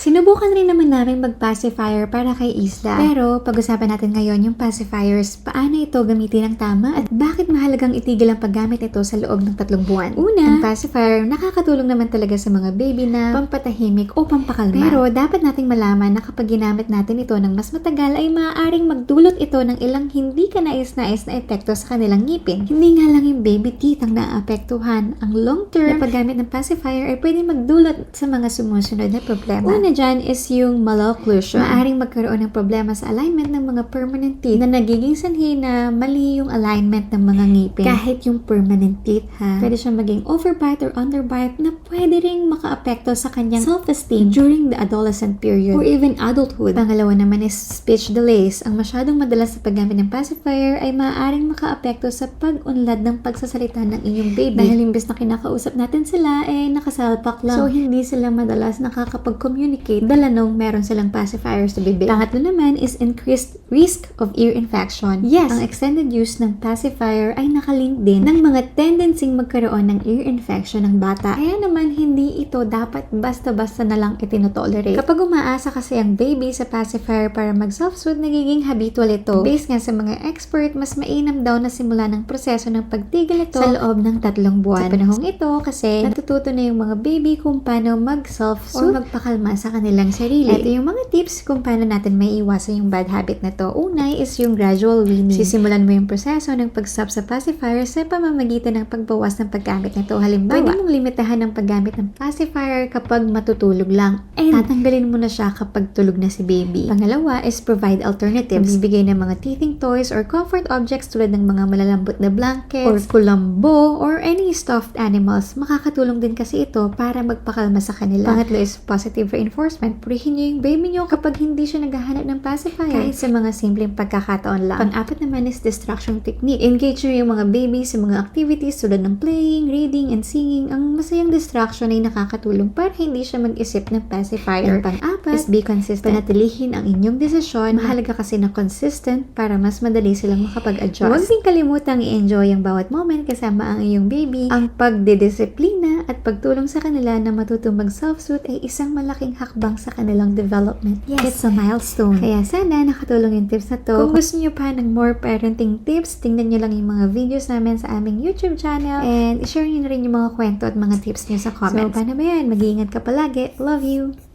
Sinubukan rin naman namin mag-pacifier para kay Isla. Pero pag-usapan natin ngayon yung pacifiers, paano ito gamitin ng tama at bakit mahalagang itigil ang paggamit ito sa loob ng 3 buwan. Una, ang pacifier nakakatulong naman talaga sa mga baby na pampatahimik o pampakalma. Pero dapat nating malaman na kapag ginamit natin ito ng mas matagal ay maaaring magdulot ito ng ilang hindi ka nais-nais na epekto sa kanilang ngipin. Hindi nga lang yung baby teeth ang naapektuhan. Ang long-term na paggamit ng pacifier ay pwedeng magdulot sa mga sumusunod na problema. Una dyan is yung malocclusion. Maaaring magkaroon ng problema sa alignment ng mga permanent teeth na nagiging sanhi na mali yung alignment ng mga ngipin. Kahit yung permanent teeth ha. Pwede siyang maging overbite or underbite na pwede ring makaapekto sa kanyang self-esteem during the adolescent period or even adulthood. Pangalawa naman is speech delays. Ang masyadong madalas sa paggamit ng pacifier ay maaaring makaapekto sa pag-unlad ng pagsasalita ng inyong baby. Dahil imbes na kinakausap natin sila, nakasalpak lang. So, hindi sila madalas nakakapag-communicate dala nung meron silang pacifiers sa bibig. Pangatlo naman is increased risk of ear infection. Yes, ang extended use ng pacifier ay nakalink din ng mga tendency magkaroon ng ear infection ng bata. Kaya naman, hindi ito dapat basta-basta na lang itinotolerate. Kapag umaasa kasi ang baby sa pacifier para mag-self-soothe, nagiging habitual ito. Based nga sa mga expert, mas mainam daw na simula ng proseso ng pagtigil ito sa loob ng 3 buwan. Sa panahong ito, kasi natututo na yung mga baby kung paano mag-self-soothe o magpakalma sa kanilang sarili. Ito yung mga tips kung paano natin may iwasan yung bad habit na to. Una is yung gradual weaning. Sisimulan mo yung proseso ng pag-stop sa pacifier sa pamamagitan ng pagbawas ng paggamit nito. Halimbawa, pwede mong limitahan ng paggamit ng pacifier kapag matutulog lang. And tatanggalin mo na siya kapag tulog na si baby. Pangalawa is provide alternatives. Magbibigay ng mga teething toys or comfort objects tulad ng mga malalambot na blankets or kulambo or any stuffed animals. Makakatulong din kasi ito para magpakalma sa kanila. Pangatlo is positive reinforcement. Purihin niyo yung baby niyo kapag hindi siya naghahanap ng pacifier. Kahit sa mga simpleng pagkakataon lang. Pang-apat naman is distraction technique. Engage niyo yung mga baby sa mga activities tulad ng playing, reading, and singing. Ang masayang distraction ay nakakatulong para hindi siya mag-isip ng pacifier. Pang-apat is be consistent. Panatilihin ang inyong desisyon. Mahalaga kasi na consistent para mas madali silang makapag-adjust. Huwag din kalimutang i-enjoy ang bawat moment kasama ang iyong baby. Ang pagdidisiplina at pagtulong sa kanila na matutong mag-self-soothe ay isang malaking hakbang sa kanilang development. Yes, it's a milestone. Kaya sana nakatulong yung tips na to. Kung gusto niyo pa ng more parenting tips, tingnan niyo lang yung mga videos namin sa aming YouTube channel and i-share niyo na rin yung mga kwento at mga tips niyo sa comments. So, paano ba yan? Mag-iingat ka palagi. Love you!